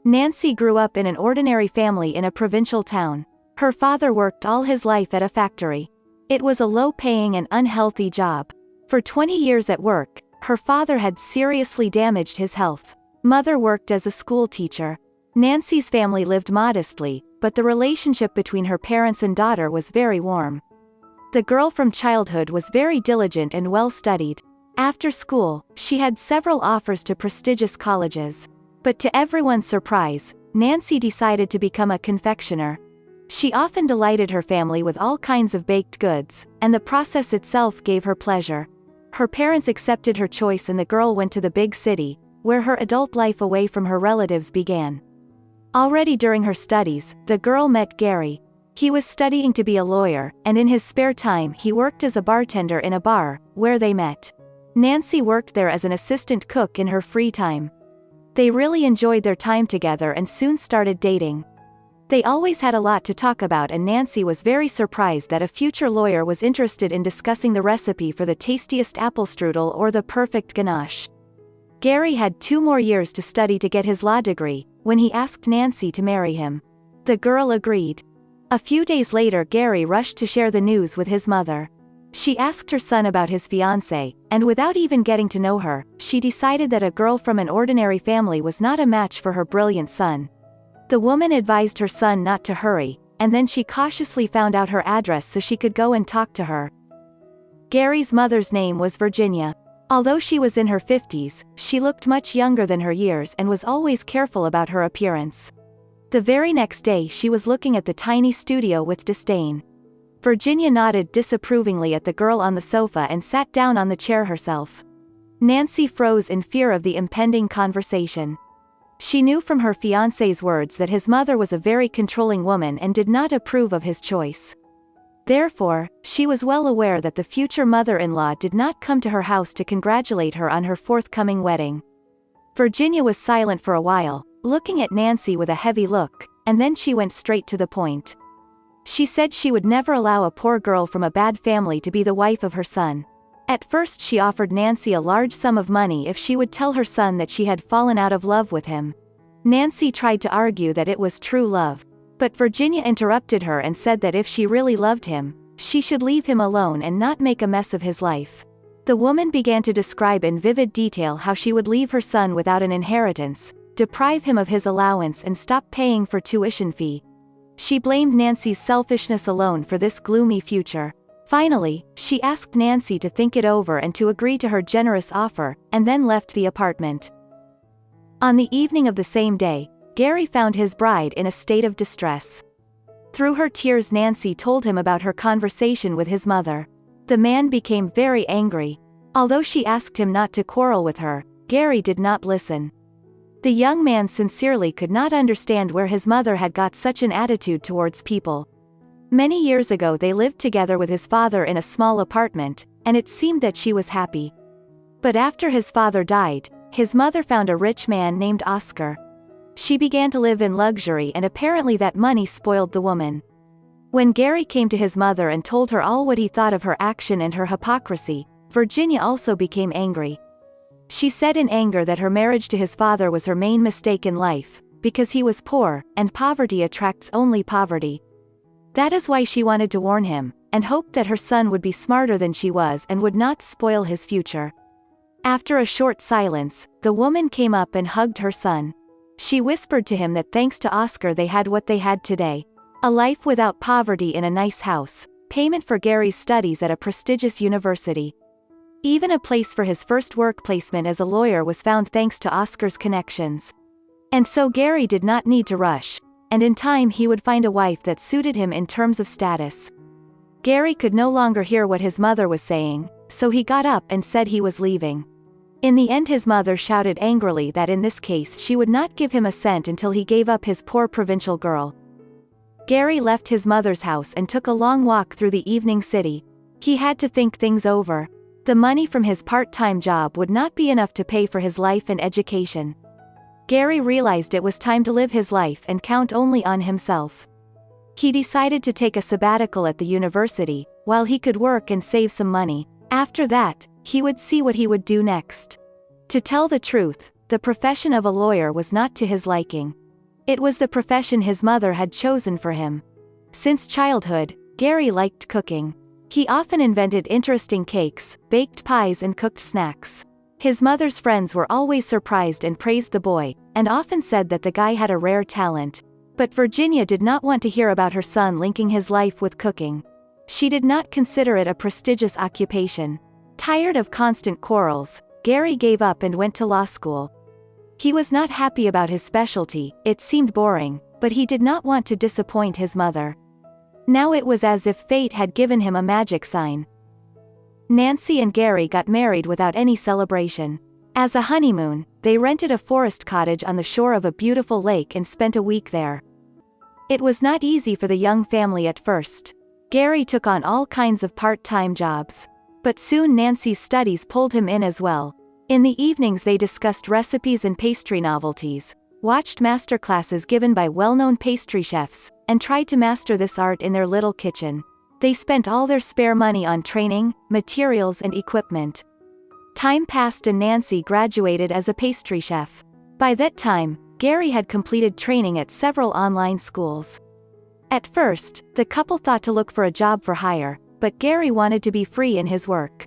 Nancy grew up in an ordinary family in a provincial town. Her father worked all his life at a factory. It was a low-paying and unhealthy job. For 20 years at work, her father had seriously damaged his health. Mother worked as a school teacher. Nancy's family lived modestly, but the relationship between her parents and daughter was very warm. The girl from childhood was very diligent and well-studied. After school, she had several offers to prestigious colleges. But to everyone's surprise, Nancy decided to become a confectioner. She often delighted her family with all kinds of baked goods, and the process itself gave her pleasure. Her parents accepted her choice and the girl went to the big city, where her adult life away from her relatives began. Already during her studies, the girl met Gary. He was studying to be a lawyer, and in his spare time he worked as a bartender in a bar, where they met. Nancy worked there as an assistant cook in her free time. They really enjoyed their time together and soon started dating. They always had a lot to talk about, and Nancy was very surprised that a future lawyer was interested in discussing the recipe for the tastiest apple strudel or the perfect ganache. Gary had 2 more years to study to get his law degree, when he asked Nancy to marry him. The girl agreed. A few days later, Gary rushed to share the news with his mother. She asked her son about his fiancée, and without even getting to know her, she decided that a girl from an ordinary family was not a match for her brilliant son. The woman advised her son not to hurry, and then she cautiously found out her address so she could go and talk to her. Gary's mother's name was Virginia. Although she was in her 50s, she looked much younger than her years and was always careful about her appearance. The very next day she was looking at the tiny studio with disdain. Virginia nodded disapprovingly at the girl on the sofa and sat down on the chair herself. Nancy froze in fear of the impending conversation. She knew from her fiancé's words that his mother was a very controlling woman and did not approve of his choice. Therefore, she was well aware that the future mother-in-law did not come to her house to congratulate her on her forthcoming wedding. Virginia was silent for a while, looking at Nancy with a heavy look, and then she went straight to the point. She said she would never allow a poor girl from a bad family to be the wife of her son. At first she offered Nancy a large sum of money if she would tell her son that she had fallen out of love with him. Nancy tried to argue that it was true love. But Virginia interrupted her and said that if she really loved him, she should leave him alone and not make a mess of his life. The woman began to describe in vivid detail how she would leave her son without an inheritance, deprive him of his allowance and stop paying for tuition fee. She blamed Nancy's selfishness alone for this gloomy future. Finally, she asked Nancy to think it over and to agree to her generous offer, and then left the apartment. On the evening of the same day, Gary found his bride in a state of distress. Through her tears, Nancy told him about her conversation with his mother. The man became very angry. Although she asked him not to quarrel with her, Gary did not listen. The young man sincerely could not understand where his mother had got such an attitude towards people. Many years ago they lived together with his father in a small apartment, and it seemed that she was happy. But after his father died, his mother found a rich man named Oscar. She began to live in luxury, and apparently that money spoiled the woman. When Gary came to his mother and told her all what he thought of her action and her hypocrisy, Virginia also became angry. She said in anger that her marriage to his father was her main mistake in life, because he was poor, and poverty attracts only poverty. That is why she wanted to warn him, and hoped that her son would be smarter than she was and would not spoil his future. After a short silence, the woman came up and hugged her son. She whispered to him that thanks to Oscar they had what they had today. A life without poverty in a nice house, payment for Gary's studies at a prestigious university. Even a place for his first work placement as a lawyer was found thanks to Oscar's connections. And so Gary did not need to rush, and in time he would find a wife that suited him in terms of status. Gary could no longer hear what his mother was saying, so he got up and said he was leaving. In the end his mother shouted angrily that in this case she would not give him a cent until he gave up his poor provincial girl. Gary left his mother's house and took a long walk through the evening city. He had to think things over. The money from his part-time job would not be enough to pay for his life and education. Gary realized it was time to live his life and count only on himself. He decided to take a sabbatical at the university, while he could work and save some money. After that, he would see what he would do next. To tell the truth, the profession of a lawyer was not to his liking. It was the profession his mother had chosen for him. Since childhood, Gary liked cooking. He often invented interesting cakes, baked pies and cooked snacks. His mother's friends were always surprised and praised the boy, and often said that the guy had a rare talent. But Virginia did not want to hear about her son linking his life with cooking. She did not consider it a prestigious occupation. Tired of constant quarrels, Gary gave up and went to law school. He was not happy about his specialty, it seemed boring, but he did not want to disappoint his mother. Now it was as if fate had given him a magic sign. Nancy and Gary got married without any celebration. As a honeymoon, they rented a forest cottage on the shore of a beautiful lake and spent a week there. It was not easy for the young family at first. Gary took on all kinds of part-time jobs. But soon Nancy's studies pulled him in as well. In the evenings they discussed recipes and pastry novelties, watched masterclasses given by well-known pastry chefs, and tried to master this art in their little kitchen. They spent all their spare money on training, materials and equipment. Time passed and Nancy graduated as a pastry chef. By that time, Gary had completed training at several online schools. At first, the couple thought to look for a job for hire, but Gary wanted to be free in his work.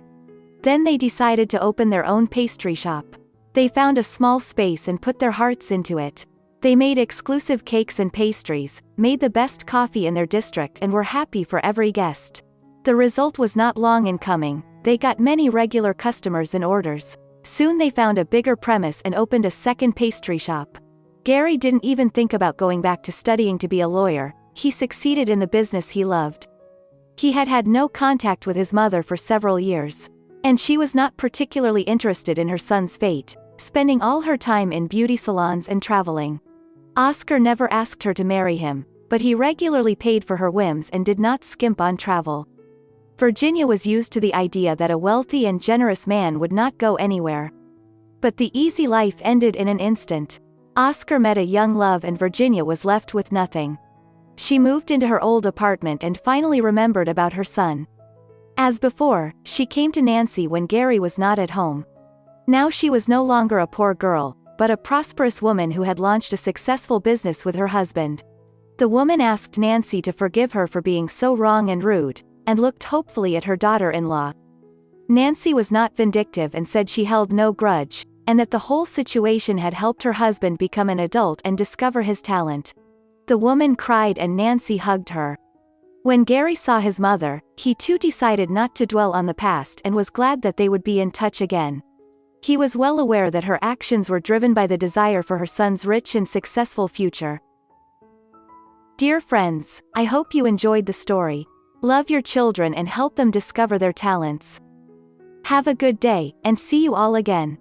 Then they decided to open their own pastry shop. They found a small space and put their hearts into it. They made exclusive cakes and pastries, made the best coffee in their district and were happy for every guest. The result was not long in coming. They got many regular customers and orders. Soon they found a bigger premise and opened a second pastry shop. Gary didn't even think about going back to studying to be a lawyer. He succeeded in the business he loved. He had had no contact with his mother for several years. And she was not particularly interested in her son's fate, spending all her time in beauty salons and traveling. Oscar never asked her to marry him, but he regularly paid for her whims and did not skimp on travel. Virginia was used to the idea that a wealthy and generous man would not go anywhere. But the easy life ended in an instant. Oscar met a young love and Virginia was left with nothing. She moved into her old apartment and finally remembered about her son. As before, she came to Nancy when Gary was not at home. Now she was no longer a poor girl, but a prosperous woman who had launched a successful business with her husband. The woman asked Nancy to forgive her for being so wrong and rude, and looked hopefully at her daughter-in-law. Nancy was not vindictive and said she held no grudge, and that the whole situation had helped her husband become an adult and discover his talent. The woman cried and Nancy hugged her. When Gary saw his mother, he too decided not to dwell on the past and was glad that they would be in touch again. He was well aware that her actions were driven by the desire for her son's rich and successful future. Dear friends, I hope you enjoyed the story. Love your children and help them discover their talents. Have a good day, and see you all again.